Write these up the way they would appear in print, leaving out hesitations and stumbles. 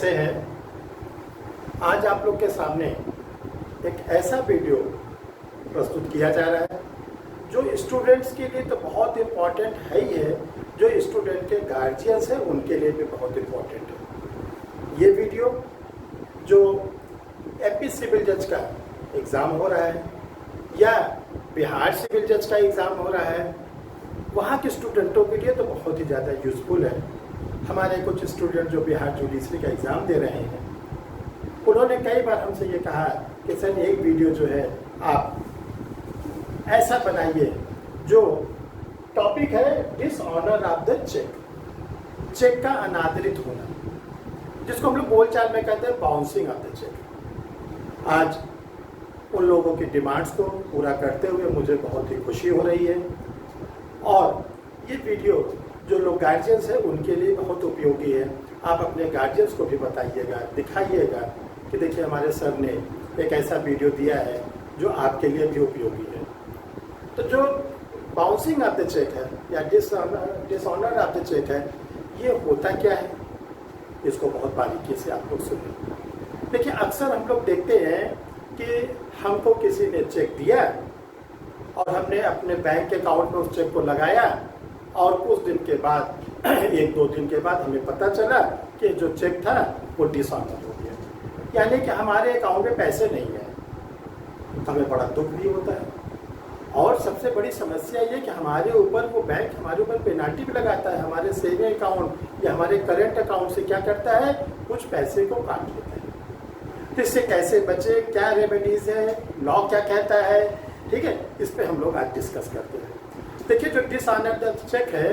कैसे हैं? आज आप लोग के सामने एक ऐसा वीडियो प्रस्तुत किया जा रहा है जो स्टूडेंट्स के लिए तो बहुत इम्पॉर्टेंट है ही है, जो स्टूडेंट के गार्जियंस हैं उनके लिए भी बहुत इम्पॉर्टेंट है। ये वीडियो जो एमपी सिविल जज का एग्ज़ाम हो रहा है या बिहार सिविल जज का एग्ज़ाम हो रहा है, वहाँ के स्टूडेंटों के लिए तो बहुत ही ज़्यादा यूज़फुल है। हमारे कुछ स्टूडेंट जो बिहार जुडिशरी का एग्ज़ाम दे रहे हैं, उन्होंने कई बार हमसे ये कहा कि सर एक वीडियो जो है आप ऐसा बनाइए जो टॉपिक है dishonour of the cheque, cheque का अनादरित होना, जिसको हम लोग बोलचाल में कहते हैं बाउंसिंग ऑफ द चेक। आज उन लोगों की डिमांड्स को पूरा करते हुए मुझे बहुत ही खुशी हो रही है और ये वीडियो जो लोग गार्जियंस हैं उनके लिए बहुत उपयोगी है। आप अपने गार्जियंस को भी बताइएगा, दिखाइएगा कि देखिए हमारे सर ने एक ऐसा वीडियो दिया है जो आपके लिए भी उपयोगी है। तो जो बाउंसिंग ऑफ द चेक है या डिसऑनर ऑफ द चेक है, ये होता क्या है, इसको बहुत बारीकी से आप लोग सुनिए। देखिए अक्सर हम लोग देखते हैं कि हमको किसी ने चेक दिया और हमने अपने बैंक अकाउंट में उस चेक को लगाया और कुछ दिन के बाद एक दो दिन के बाद हमें पता चला कि जो चेक था वो डिसऑनर हो गया, यानी कि हमारे अकाउंट में पैसे नहीं है। हमें बड़ा दुख भी होता है और सबसे बड़ी समस्या ये कि हमारे ऊपर वो बैंक हमारे ऊपर पेनाल्टी भी लगाता है। हमारे सेविंग अकाउंट या हमारे करेंट अकाउंट से क्या करता है, कुछ पैसे को काट लेता है। तो इससे कैसे बचे, क्या रेमेडीज है, लॉ क्या कहता है, ठीक है, इस पे हम लोग आज डिस्कस करते हैं। देखिए जो डिसऑनर चेक है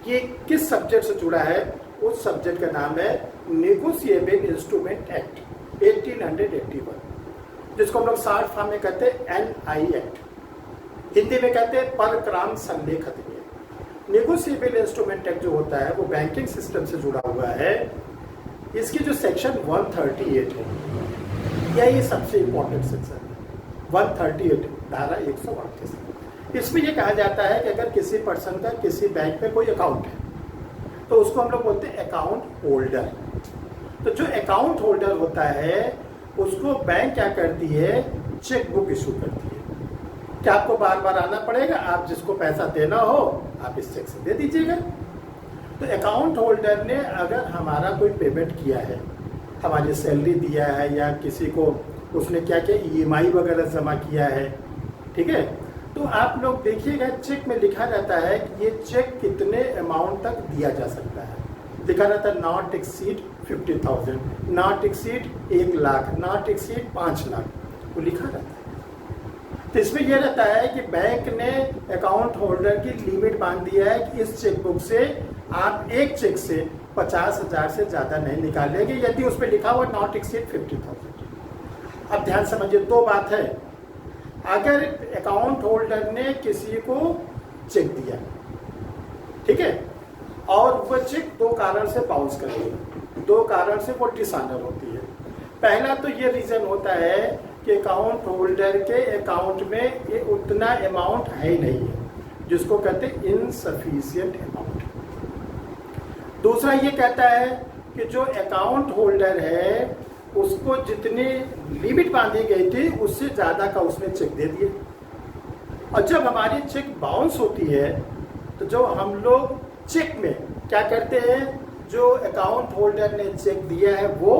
ये किस सब्जेक्ट से जुड़ा है, उस सब्जेक्ट का नाम है नेगोशिएबल इंस्ट्रूमेंट एक्ट 1881, जिसको हम लोग शॉर्ट फॉर्म में कहते हैं एनआई एक्ट, हिंदी में कहते हैं परक्राम संलेख अधिनियम। नेगोशिएबल इंस्ट्रूमेंट एक्ट जो होता है वो बैंकिंग सिस्टम से जुड़ा हुआ है। इसकी जो सेक्शन 138 है यही सबसे इम्पोर्टेंट सेक्शन है। 138 धारा 138, इसमें यह कहा जाता है कि अगर किसी पर्सन का किसी बैंक में कोई अकाउंट है तो उसको हम लोग बोलते हैं अकाउंट होल्डर। तो जो अकाउंट होल्डर होता है उसको बैंक क्या करती है, चेक बुक इशू करती है। क्या आपको बार बार आना पड़ेगा, आप जिसको पैसा देना हो आप इस चेक से दे दीजिएगा। तो अकाउंट होल्डर ने अगर हमारा कोई पेमेंट किया है, हमारी सैलरी दिया है या किसी को उसने क्या किया ईएमआई वगैरह जमा किया है, ठीक है, तो आप लोग देखिएगा चेक में लिखा रहता है कि ये चेक कितने अमाउंट तक दिया जा सकता है। लिखा रहता है not exceed 50,000, not exceed 1 lakh, not exceed 5 lakh, वो लिखा रहता है। तो इसमें यह रहता है कि बैंक ने अकाउंट होल्डर की लिमिट बांध दिया है कि इस चेकबुक से आप एक चेक से 50,000 से ज़्यादा नहीं निकालेंगे यदि उस पर लिखा हुआ नॉट एक्सीड 50,000। अब ध्यान समझिए, दो बात है। अगर अकाउंट होल्डर ने किसी को चेक दिया, ठीक है, और वह चेक दो कारण से बाउंस करेगी, दो कारण से वो डिसऑनर होती है। पहला तो ये रीजन होता है कि अकाउंट होल्डर के अकाउंट में ये उतना अमाउंट है ही नहीं है, जिसको कहते हैं इनसफिशिएंट अमाउंट। दूसरा ये कहता है कि जो अकाउंट होल्डर है उसको जितनी लिमिट बांधी गई थी उससे ज़्यादा का उसने चेक दे दिया। और जब हमारी चेक बाउंस होती है तो जो हम लोग चेक में क्या करते हैं, जो अकाउंट होल्डर ने चेक दिया है वो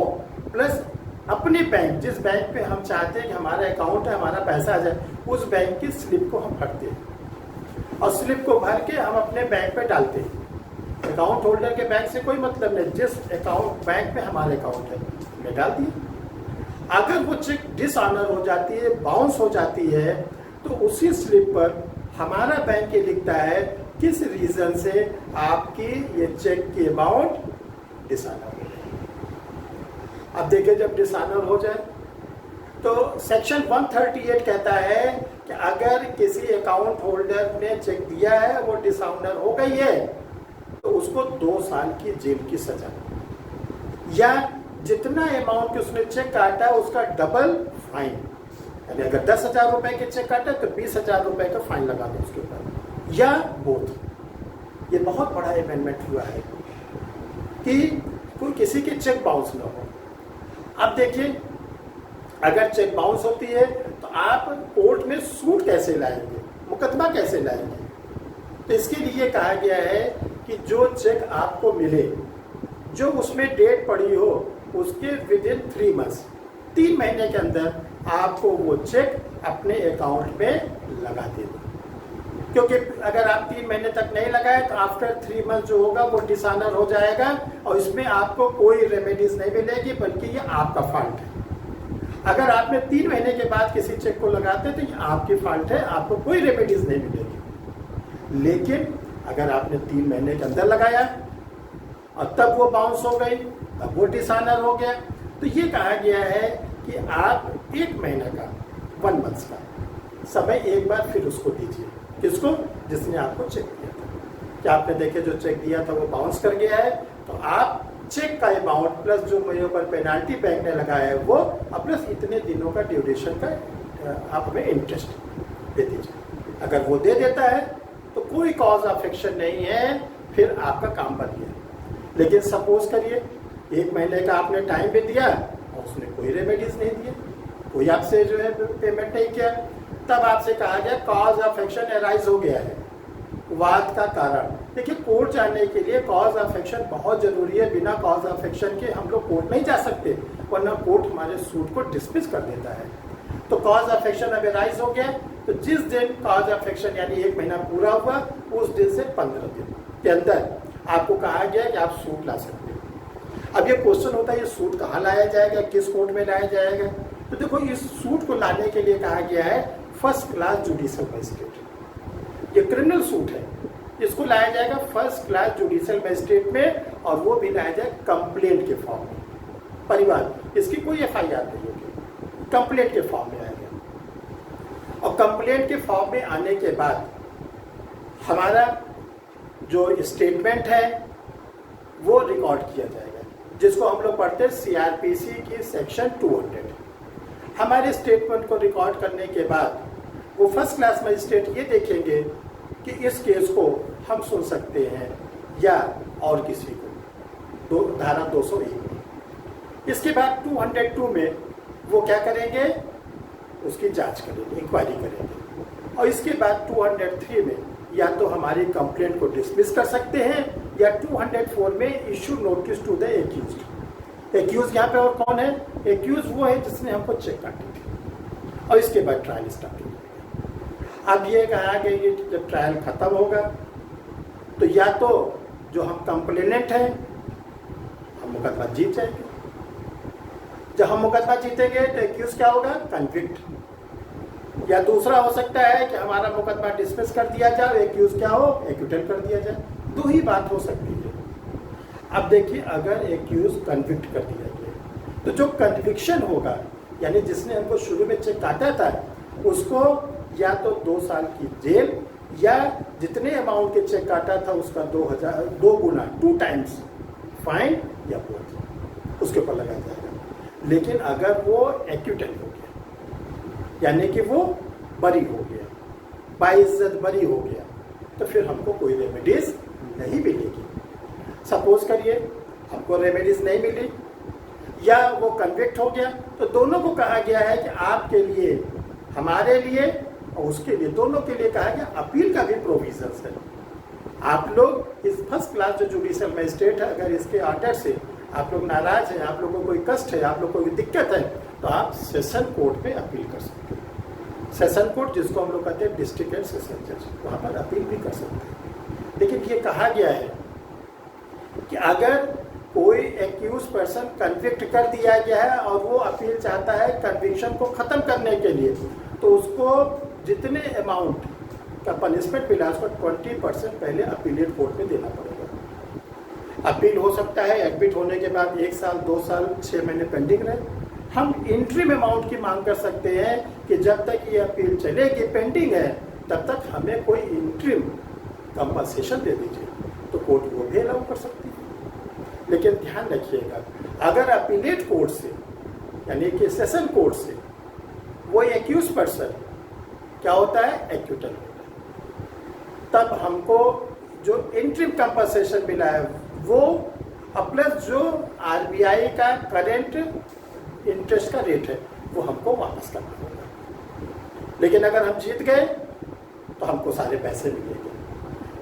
प्लस अपने बैंक, जिस बैंक पे हम चाहते हैं कि हमारा अकाउंट है, हमारा पैसा आ जाए, उस बैंक की स्लिप को हम भरते हैं और स्लिप को भर के हम अपने बैंक पे डालते हैं। अकाउंट होल्डर के बैंक से कोई मतलब नहीं, जिस अकाउंट बैंक में हमारे अकाउंट है में डाल दिए। अगर वो चेक डिसऑनर हो जाती है, बाउंस हो जाती है, तो उसी स्लिप पर हमारा बैंक ये लिखता है किस रीजन से आपकी ये चेक की अमाउंट डिसऑनर हो गई। अब देखिए जब डिसऑनर हो जाए तो सेक्शन 138 कहता है कि अगर किसी अकाउंट होल्डर ने चेक दिया है वो डिसऑनर हो गई है तो उसको 2 साल की जेल की सजा या जितना अमाउंट उसने चेक काटा है उसका डबल फाइन, यानी अगर 10,000 रुपए के चेक काटा तो 20,000 रुपए का फाइन लगा दो उसके ऊपर, या बोथ। ये बहुत बड़ा अमेंडमेंट हुआ है कि कोई किसी की चेक बाउंस ना हो। अब देखिए, अगर चेक बाउंस होती है तो आप कोर्ट में सूट कैसे लाएंगे, मुकदमा कैसे लाएंगे? तो इसके लिए कहा गया है कि जो चेक आपको मिले, जो उसमें डेट पड़ी हो, उसके विद इन 3 मंथ्स, 3 महीने के अंदर आपको वो चेक अपने अकाउंट में लगा देना। क्योंकि अगर आप 3 महीने तक नहीं लगाए तो आफ्टर 3 मंथ जो होगा वो डिसऑनर हो जाएगा और इसमें आपको कोई रेमेडीज नहीं मिलेगी, बल्कि ये आपका फॉल्ट है। अगर आपने 3 महीने के बाद किसी चेक को लगाते तो ये आपकी फॉल्ट है, आपको कोई रेमेडीज नहीं मिलेगी। लेकिन अगर आपने 3 महीने के अंदर लगाया और तब वो बाउंस हो गई, तब वो डिसऑनर हो गया, तो ये कहा गया है कि आप 1 महीने का, 1 मंथ का समय एक बार फिर उसको दीजिए। किसको? जिसने आपको चेक दिया था। क्या आपने देखे जो चेक दिया था वो बाउंस कर गया है, तो आप चेक का अमाउंट प्लस जो मेरे ऊपर पेनाल्टी बैंक ने लगाया है वो, प्लस इतने दिनों का ड्यूरेशन का आप हमें इंटरेस्ट दे दीजिए। अगर वो दे देता है तो कोई कॉज ऑफ एक्शन नहीं है, फिर आपका काम बन गया। लेकिन सपोज करिए 1 महीने का आपने टाइम भी दिया और उसने कोई रेमेडीज नहीं दिए, कोई आपसे जो है पेमेंट नहीं किया, तब आपसे कहा गया कॉज ऑफ एक्शन अराइज हो गया है, वाद का कारण। देखिए, कोर्ट जाने के लिए कॉज ऑफ एक्शन बहुत जरूरी है। बिना कॉज ऑफ एक्शन के हम लोग कोर्ट नहीं जा सकते, वरना कोर्ट हमारे सूट को डिसमिस कर देता है। तो कॉज ऑफ एक्शन अब अराइज हो गया, तो जिस दिन कॉज ऑफ एक्शन यानी 1 महीना पूरा हुआ, उस दिन से 15 दिन के अंदर आपको कहा गया कि आप सूट ला सकते हैं। अब ये क्वेश्चन होता है, ये सूट कहाँ लाया जाएगा, किस कोर्ट में लाया जाएगा? तो देखो, इस सूट को लाने के लिए कहा गया है फर्स्ट क्लास जुडिशियल मजिस्ट्रेट। ये क्रिमिनल सूट है, इसको लाया जाएगा फर्स्ट क्लास जुडिशियल मजिस्ट्रेट में, और वो भी लाया जाएगा कंप्लेंट के फॉर्म में। परिवार, इसकी कोई FIR नहीं होगी, कंप्लेंट के फॉर्म में आएगा। और कंप्लेंट के फॉर्म में आने के बाद हमारा जो स्टेटमेंट है वो रिकॉर्ड किया जाएगा, जिसको हम लोग पढ़ते हैं CRPC की सेक्शन 200। हमारे स्टेटमेंट को रिकॉर्ड करने के बाद वो फर्स्ट क्लास मजिस्ट्रेट ये देखेंगे कि इस केस को हम सुन सकते हैं या और किसी को, धारा 201 में। इसके बाद 202 में वो क्या करेंगे, उसकी जांच करेंगे, इंक्वायरी करेंगे। और इसके बाद 203 में या तो हमारी कंप्लेंट को डिसमिस कर सकते हैं, या 204 में issue notice to the accused. Accused यहाँ पे और कौन है? एक्यूज वो है जिसने हमको चेक काटी थी। और इसके बाद ट्रायल स्टार्ट होगा। अब ये कहा गया कि जब ट्रायल खत्म होगा तो या तो जो हम कंप्लेनेंट हैं हम मुकदमा जीत जाएंगे। जब हम मुकदमा जीतेंगे तो एक्यूज क्या होगा? कन्विक्ट। या दूसरा हो सकता है कि हमारा मुकदमा डिसमिस कर दिया जाए, एक्यूज क्या हो? एक्यूटल कर दिया जाए। 2 ही बात हो सकती है। अब देखिए, अगर एक्यूज कन्विक्ट कर दिया गया तो जो कन्विक्शन होगा, यानी जिसने हमको शुरू में चेक काटा था, उसको या तो 2 साल की जेल, या जितने अमाउंट के चेक काटा था उसका 2 गुना 2 टाइम्स फाइन या बोझ उसके ऊपर लगाया जाएगा। लेकिन अगर वो एक्यूटल हो गया, यानी कि वो बरी हो गया, बाइज्जत बरी हो गया, तो फिर हमको कोई रेमेडीज नहीं मिलेगी। सपोज करिए हमको रेमेडीज नहीं मिली या वो कन्विक्ट हो गया, तो दोनों को कहा गया है कि आपके लिए, हमारे लिए और उसके लिए, दोनों के लिए कहा गया अपील का भी प्रोविजंस है। आप लोग इस फर्स्ट क्लास जो जुडिशियल मजिस्ट्रेट है, अगर इसके ऑर्डर से आप लोग नाराज हैं, आप लोगों को कोई कष्ट है, आप लोगों को कोई दिक्कत है, तो आप सेशन कोर्ट में अपील कर सकते हैं। सेशन कोर्ट जिसको हम लोग कहते हैं डिस्ट्रिक्ट एंड सेशन जज, वहाँ पर अपील भी कर सकते हैं। लेकिन ये कहा गया है कि अगर कोई एक्यूज पर्सन कन्विक्ट कर दिया गया है और वो अपील चाहता है कन्विक्शन को ख़त्म करने के लिए, तो उसको जितने अमाउंट का पनिशमेंट मिला उसको 20% पहले अपीलेट कोर्ट में देना पड़ेगा। अपील हो सकता है एडमिट होने के बाद 1 साल, 2 साल, 6 महीने पेंडिंग रहे। हम इंट्रीम अमाउंट की मांग कर सकते हैं कि जब तक ये अपील चलेगी, पेंडिंग है, तब तक हमें कोई इंट्रीम कंपनसेशन दे दीजिए, तो कोर्ट वो भी अलाउ कर सकती है। लेकिन ध्यान रखिएगा, अगर अपीलेट कोर्ट से यानी कि सेशन कोर्ट से वो एक्यूज पर्सन क्या होता है? एक्यूटल होता है, तब हमको जो इंट्रीम कंपनसेशन मिला है वो और प्लस जो आरबीआई का करेंट इंटरेस्ट का रेट है वो हमको वापस करना होगा। लेकिन अगर हम जीत गए तो हमको सारे पैसे मिलेंगे।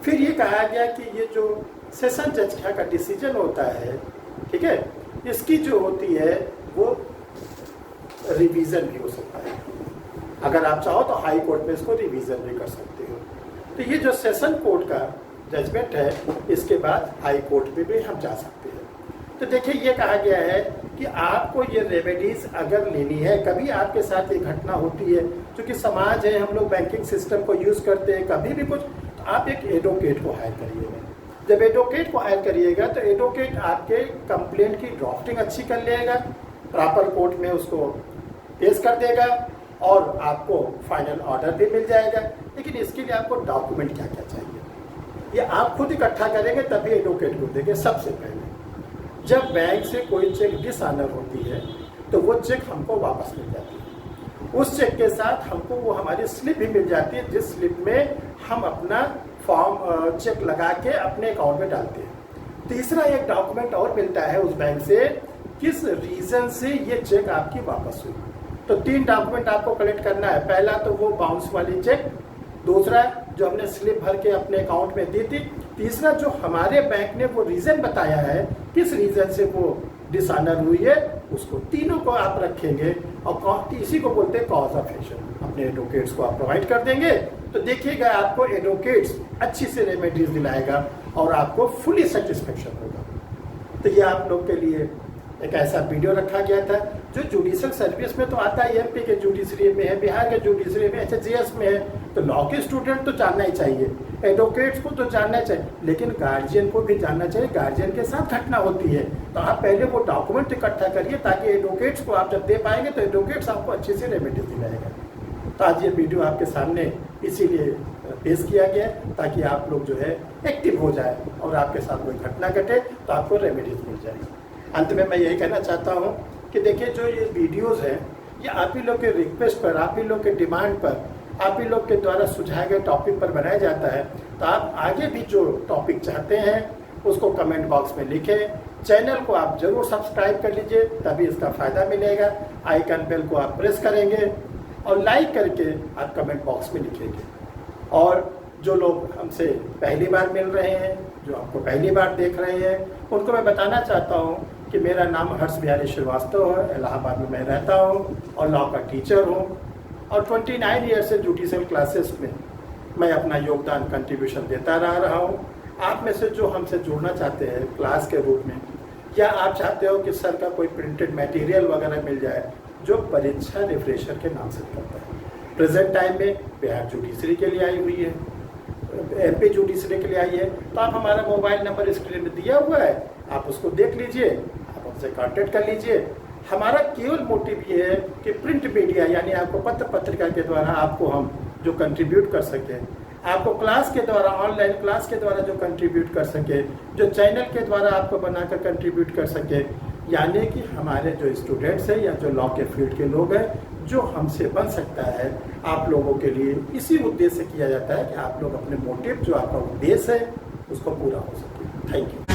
फिर ये कहा गया कि ये जो सेशन जज का डिसीजन होता है, ठीक है, इसकी जो होती है वो रिवीजन भी हो सकता है। अगर आप चाहो तो हाई कोर्ट में इसको रिवीजन भी कर सकते हो। तो ये जो सेशन कोर्ट का जजमेंट है, इसके बाद हाई कोर्ट में भी हम जा सकते हैं। तो देखिए, ये कहा गया है कि आपको ये रेमेडीज अगर लेनी है, कभी आपके साथ ये घटना होती है, क्योंकि समाज है, हम लोग बैंकिंग सिस्टम को यूज़ करते हैं, कभी भी कुछ, तो आप एक एडवोकेट को हायर करिएगा। जब एडवोकेट को हायर करिएगा तो एडवोकेट आपके कंप्लेंट की ड्राफ्टिंग अच्छी कर लेगा, प्रॉपर कोर्ट में उसको पेश कर देगा और आपको फाइनल ऑर्डर भी मिल जाएगा। लेकिन इसके लिए आपको डॉक्यूमेंट क्या क्या चाहिए, ये आप खुद इकट्ठा करेंगे तभी एडवोकेट को देंगे। सबसे पहले जब बैंक से कोई चेक डिसऑनर होती है तो वो चेक हमको वापस मिल जाती है। उस चेक के साथ हमको वो हमारी स्लिप भी मिल जाती है, जिस स्लिप में हम अपना फॉर्म चेक लगा के अपने अकाउंट में डालते हैं। तीसरा एक डॉक्यूमेंट और मिलता है उस बैंक से, किस रीजन से ये चेक आपकी वापस हुई। तो 3 डॉक्यूमेंट आपको कलेक्ट करना है। पहला तो वो बाउंस वाली चेक, दूसरा जो हमने स्लिप भर के अपने अकाउंट में दी थी, तीसरा जो हमारे बैंक ने वो रीजन बताया है किस रीजन से वो डिसऑनर हुई है, उसको तीनों को आप रखेंगे और इसी को बोलते हैं कॉज ऑफ एक्शन। अपने एडवोकेट्स को आप प्रोवाइड कर देंगे तो देखिएगा आपको एडवोकेट्स अच्छी से रेमेडीज दिलाएगा और आपको फुली सेटिस्फेक्शन होगा। तो ये आप लोग के लिए एक ऐसा वीडियो रखा गया था जो जुडिशियल सर्विस में तो आता है, एमपी के जुडिशरी में है, बिहार के जुडिशरी में, एचजीएस में है, तो लॉ के स्टूडेंट तो जानना ही चाहिए, एडवोकेट्स को तो जानना चाहिए, लेकिन गार्जियन को भी जानना चाहिए। गार्जियन के साथ घटना होती है तो आप पहले वो डॉक्यूमेंट इकट्ठा करिए ताकि एडवोकेट्स को आप जब दे पाएंगे तो एडवोकेट्स आपको अच्छे से रेमेडी दिलाएगा। तो आज ये वीडियो आपके सामने इसीलिए पेश किया गया ताकि आप लोग जो है एक्टिव हो जाए और आपके साथ कोई घटना घटे तो आपको रेमेडीज मिल जाएगी। अंत में मैं यही कहना चाहता हूँ कि देखिए, जो ये वीडियोस हैं ये आप ही लोग के रिक्वेस्ट पर, आप ही लोग के डिमांड पर, आप ही लोग के द्वारा सुझाए गए टॉपिक पर बनाया जाता है। तो आप आगे भी जो टॉपिक चाहते हैं उसको कमेंट बॉक्स में लिखें। चैनल को आप जरूर सब्सक्राइब कर लीजिए, तभी इसका फ़ायदा मिलेगा। आइकन बेल को आप प्रेस करेंगे और लाइक करके आप कमेंट बॉक्स में लिखेंगे। और जो लोग हमसे पहली बार मिल रहे हैं, जो आपको पहली बार देख रहे हैं, उनको मैं बताना चाहता हूँ कि मेरा नाम हर्ष बिहारी श्रीवास्तव है, इलाहाबाद में मैं रहता हूँ और लॉ का टीचर हूँ और 29 ईयर से जुडिशियल क्लासेस में मैं अपना योगदान कंट्रीब्यूशन देता रहा हूँ। आप में से जो हमसे जुड़ना चाहते हैं क्लास के रूप में, या आप चाहते हो कि सर का कोई प्रिंटेड मटेरियल वगैरह मिल जाए जो परीक्षा रिफ्रेशर के नाम से करता है, प्रेजेंट टाइम में बिहार जुडिशरी के लिए आई हुई है, एमपी जुडिशरी के लिए आई है, तो आप हमारा मोबाइल नंबर स्क्रीन में दिया हुआ है, आप उसको देख लीजिए, आप हमसे कांटेक्ट कर लीजिए। हमारा केवल मोटिव ये है कि प्रिंट मीडिया यानी आपको पत्र पत्रिका के द्वारा आपको हम जो कंट्रीब्यूट कर सकें, आपको क्लास के द्वारा, ऑनलाइन क्लास के द्वारा जो कंट्रीब्यूट कर सके, जो चैनल के द्वारा आपको बनाकर कंट्रीब्यूट कर सके, यानी कि हमारे जो स्टूडेंट्स हैं या जो लॉ के फील्ड के लोग हैं, जो हमसे बन सकता है आप लोगों के लिए, इसी उद्देश्य से किया जाता है कि आप लोग अपने मोटिव, जो आपका उद्देश्य है, उसको पूरा हो सके। Thank you.